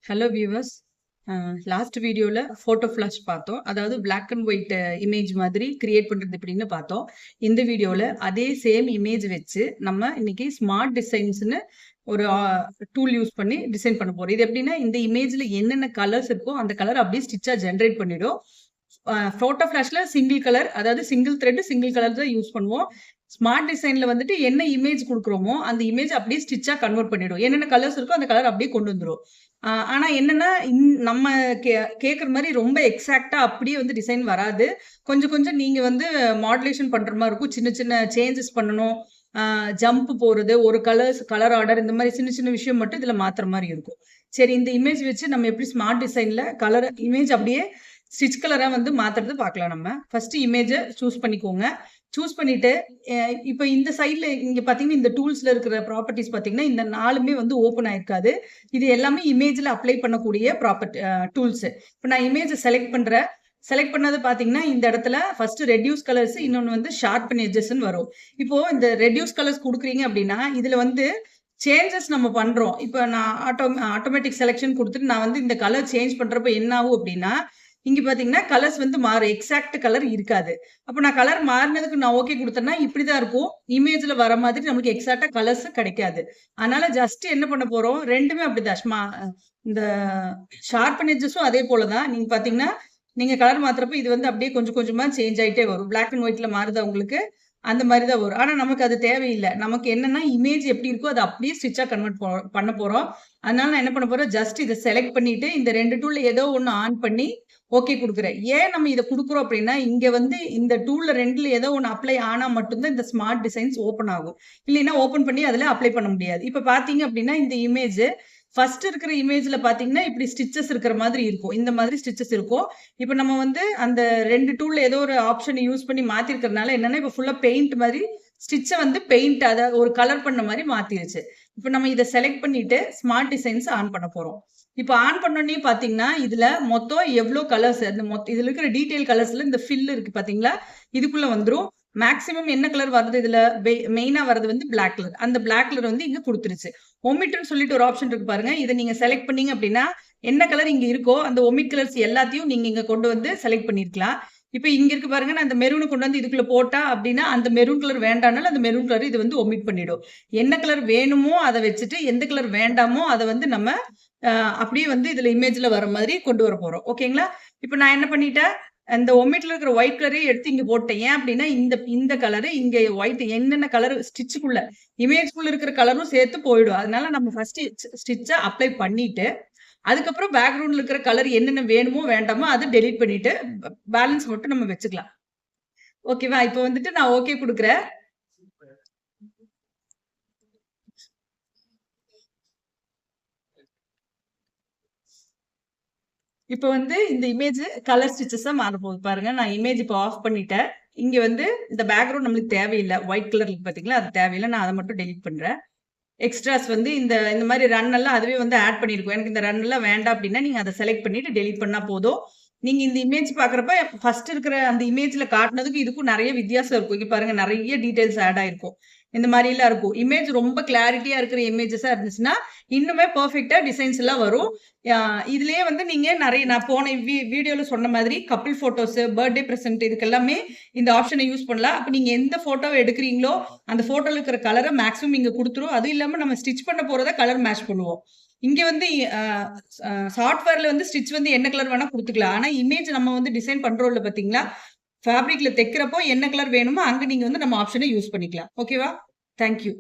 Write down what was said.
Hello viewers. Last வீடியோவில் photo flash பார்த்தோம். அதாவது பிளாக் அண்ட் ஒயிட் இமேஜ் மாதிரி கிரியேட் பண்ணுறது எப்படின்னு பார்த்தோம். இந்த வீடியோவில் அதே சேம் இமேஜ் வச்சு நம்ம இன்னைக்கு ஸ்மார்ட் டிசைன்ஸ்னு ஒரு டூல் யூஸ் பண்ணி டிசைன் பண்ண போகிறோம். இது எப்படின்னா இந்த இமேஜில் என்னென்ன கலர்ஸ் இருக்கோ அந்த கலர் அப்படியே ஸ்டிச்சாக ஜென்ரேட் பண்ணிடும். ஃபோட்டோ ஃப்ளாஷ்ல சிங்கிள் கலர், அதாவது சிங்கிள் த்ரெட் சிங்கிள் கலர் தான் யூஸ் பண்ணுவோம். ஸ்மார்ட் டிசைன்ல வந்துட்டு என்ன இமேஜ் கொடுக்குறோமோ அந்த இமேஜ் அப்படியே ஸ்டிச்சா கன்வெர்ட் பண்ணிடும். என்னென்ன கலர்ஸ் இருக்கோ அந்த கலர் அப்படியே கொண்டு வந்துடும். ஆனா என்னன்னா நம்ம கேட்குற மாதிரி ரொம்ப எக்ஸாக்டா அப்படியே வந்து டிசைன் வராது. கொஞ்சம் கொஞ்சம் நீங்க வந்து மாடுலேஷன் பண்ற மாதிரி இருக்கும். சின்ன சின்ன சேஞ்சஸ் பண்ணணும். ஜம்ப் போறது, ஒரு கலர் ஆர்டர், இந்த மாதிரி சின்ன சின்ன விஷயம் மட்டும் இதுல மாத்துற மாதிரி இருக்கும். சரி, இந்த இமேஜ் வச்சு நம்ம எப்படி ஸ்மார்ட் டிசைன்ல கலர் இமேஜ் அப்படியே ஸ்டிச் கலரா வந்து மாத்துறது பார்க்கலாம். நம்ம ஃபர்ஸ்ட் இமேஜை சூஸ் பண்ணிக்கோங்க. சூஸ் பண்ணிட்டு இப்போ இந்த சைட்ல இங்க பாத்தீங்கன்னா இந்த டூல்ஸ்ல இருக்கிற ப்ராப்பர்ட்டிஸ் பாத்தீங்கன்னா இந்த நாலுமே வந்து ஓப்பன் ஆயிருக்காது. இது எல்லாமே இமேஜ்ல அப்ளை பண்ணக்கூடிய டூல்ஸ். இப்போ நான் இமேஜை செலக்ட் பண்றேன். செலக்ட் பண்ணது பாத்தீங்கன்னா இந்த இடத்துல ஃபர்ஸ்ட் ரெடியூஸ் கலர்ஸ், இன்னொன்னு வந்து ஷார்ப்பன் எட்ஜஸ்ன்னு வரும். இப்போ இந்த ரெடியூஸ் கலர்ஸ் கொடுக்குறீங்க அப்படின்னா இதுல வந்து சேஞ்சஸ் நம்ம பண்றோம். இப்போ நான் ஆட்டோமேட்டிக் செலெக்ஷன் கொடுத்துட்டு நான் வந்து இந்த கலர் சேஞ்ச் பண்றப்ப என்ன ஆகும் அப்படின்னா இங்க பாத்தீங்கன்னா கலர்ஸ் வந்து மாறும். எக்ஸாக்ட் கலர் இருக்காது. அப்ப நான் கலர் மாறினதுக்கு நான் ஓகே கொடுத்தேன்னா இப்படிதான் இருக்கும். இமேஜ்ல வர மாதிரி நமக்கு எக்ஸாக்டா கலர்ஸ் கிடைக்காது. அதனால ஜஸ்ட் என்ன பண்ண போறோம், ரெண்டுமே அப்படிதான். இந்த ஷார்ப்பன் எட்ஜஸும் அதே போலதான். நீங்க பாத்தீங்கன்னா நீங்க கலர் மாத்துறப்ப இது வந்து அப்படியே கொஞ்சம் கொஞ்சமா சேஞ்ச் ஆயிட்டே வரும். பிளாக் அண்ட் ஒயிட்ல மாறுதா உங்களுக்கு, அந்த மாதிரி தான் வரும். ஆனா நமக்கு அது தேவையில்லை. நமக்கு என்னன்னா இமேஜ் எப்படி இருக்கோ அதை அப்படியே ஸ்டிச்சா கன்வெர்ட் பண்ண போறோம். அதனால நான் என்ன பண்ண போறேன், ஜஸ்ட் இதை செலக்ட் பண்ணிட்டு இந்த ரெண்டு டூல்ல ஏதோ ஒன்னு ஆன் பண்ணி ஓகே கொடுக்குறேன். ஏன் நம்ம இதை கொடுக்குறோம் அப்படின்னா இங்க வந்து இந்த டூல்ல ரெண்டுல ஏதோ ஒன்று அப்ளை ஆனா மட்டும்தான் இந்த ஸ்மார்ட் டிசைன்ஸ் ஓப்பன் ஆகும். இல்லைன்னா ஓப்பன் பண்ணி அதுல அப்ளை பண்ண முடியாது. இப்ப பாத்தீங்க அப்படின்னா இந்த இமேஜ் ஃபர்ஸ்ட் இருக்கிற இமேஜ்ல பாத்தீங்கன்னா இப்படி ஸ்டிச்சஸ் இருக்கிற மாதிரி இருக்கும். இந்த மாதிரி ஸ்டிச்சஸ் இருக்கும். இப்ப நம்ம வந்து அந்த ரெண்டு டூல்ல ஏதோ ஒரு ஆப்ஷன் யூஸ் பண்ணி மாத்திருக்கிறதுனால என்னன்னா இப்ப ஃபுல்லா பெயிண்ட் மாதிரி ஸ்டிச்சை வந்து பெயிண்ட் அதாவது ஒரு கலர் பண்ண மாதிரி மாத்திருச்சு. இப்ப நம்ம இதை செலக்ட் பண்ணிட்டு ஸ்மார்ட் டிசைன்ஸ் ஆன் பண்ண போறோம். இப்ப ஆன் பண்ணோடனே பாத்தீங்கன்னா இதுல மொத்தம் எவ்வளவு கலர்ஸ், இதுல இருக்கிற டீடைல் கலர்ஸ்ல இந்த ஃபில் இருக்கு பாத்தீங்களா, இதுக்குள்ள வந்துரும். மேக்சிமம் என்ன கலர் வருது இதுல மெயினா வருது வந்து பிளாக் கலர். அந்த பிளாக் கலர் வந்து இங்க கொடுத்துருச்சு. ஒமிட்னு சொல்லிட்டு ஒரு ஆப்ஷன் இருக்கு பாருங்க. இதை நீங்க செலக்ட் பண்ணீங்க அப்படின்னா என்ன கலர் இங்க இருக்கோ அந்த ஒமிட் கலர்ஸ் எல்லாத்தையும் நீங்க இங்க கொண்டு வந்து செலக்ட் பண்ணிருக்கலாம். இப்ப இங்க இருக்கு பாருங்க, நான் அந்த மெரூனை கொண்டு வந்து இதுக்குள்ள போட்டா அப்படின்னா அந்த மெரூன் கலர் வேண்டாம்னாலும் அந்த மெரூன் கலர் இது வந்து ஒமிட் பண்ணிடும். என்ன கலர் வேணுமோ அதை வச்சுட்டு எந்த கலர் வேண்டாமோ அதை வந்து நம்ம அப்படியே வந்து இதுல இமேஜ்ல வர மாதிரி கொண்டு வர போறோம். ஓகேங்களா? இப்ப நான் என்ன பண்ணிட்டேன், அந்த ஒமிட்ல இருக்கிற ஒயிட் கலரையும் எடுத்து இங்க போட்டேன். ஏன் அப்படின்னா இந்த கலரு இங்க ஒயிட் என்னென்ன கலர் ஸ்டிச்சுக்குள்ள இமேஜ்குள்ள இருக்கிற கலரும் சேர்த்து போயிடும். அதனால நம்ம ஃபர்ஸ்ட் ஸ்டிச்சை அப்ளை பண்ணிட்டு அதுக்கப்புறம் பேக்ரவுண்ட்ல இருக்கிற கலர் என்னென்ன வேணுமோ வேண்டாமோ அதை டெலீட் பண்ணிட்டு பேலன்ஸ் மட்டும் நம்ம வச்சுக்கலாம். ஓகேவா? இப்போ வந்துட்டு நான் ஓகே கொடுக்குறேன். இப்போ வந்து இந்த இமேஜ் கலர் ஸ்டிச்சஸா மாற போகுது பாருங்க. நான் இமேஜ் இப்போ ஆஃப் பண்ணிட்டேன். இங்க வந்து இந்த பேக்ரவுண்ட் நம்மளுக்கு தேவையில்லை. ஒயிட் கலர்ல பாத்தீங்களா, அது தேவையில்லை. நான் அதை மட்டும் டெலீட் பண்றேன். எக்ஸ்ட்ராஸ் வந்து இந்த மாதிரி ரன் எல்லாம் அதுவே வந்து ஆட் பண்ணிருக்கும். எனக்கு இந்த ரன் எல்லாம் வேண்டாம் அப்படின்னா நீங்க அதை செலக்ட் பண்ணிட்டு டெலீட் பண்ணா போதும். நீங்க இந்த இமேஜ் பாக்குறப்ப ஃபர்ஸ்ட் இருக்கிற அந்த இமேஜ்ல காட்டினதுக்கு இதுக்கும் நிறைய வித்தியாசம் இருக்கும். இங்க பாருங்க நிறைய டீடைல்ஸ் ஆட் ஆயிருக்கும். இந்த மாதிரி எல்லாம் இருக்கும். இமேஜ் ரொம்ப கிளாரிட்டியா இருக்கிற இமேஜஸா இருந்துச்சுன்னா இன்னுமே பெர்ஃபெக்ட்டா டிசைன்ஸ் எல்லாம் வரும். இதுலயே வந்து நீங்க நிறைய நான் போன வீடியோல சொன்ன மாதிரி கப்பிள் போட்டோஸ், பர்த்டே பிரசன்ட் இதுக்கெல்லாமே இந்த ஆப்ஷனை யூஸ் பண்ணலாம். அப்ப நீங்க எந்த போட்டோ எடுக்கிறீங்களோ அந்த போட்டோல இருக்கிற கலரை மேக்ஸிமம் இங்க கொடுத்துரும். அதுவும் இல்லாம நம்ம ஸ்டிச் பண்ண போறத கலர் மேட்ச் பண்ணுவோம். இங்க வந்து சாஃப்ட்வேர்ல வந்து ஸ்டிச் வந்து என்ன கலர் வேணா கொடுத்துக்கலாம். ஆனா இமேஜ் நம்ம வந்து டிசைன் பண்றோம்ல பாத்தீங்களா, ஃபேப்ரிக்ல தைக்கிறப்போ என்ன கலர் வேணுமோ அங்க நீங்க வந்து நம்ம ஆப்ஷனை யூஸ் பண்ணிக்கலாம். ஓகேவா? தேங்க்யூ.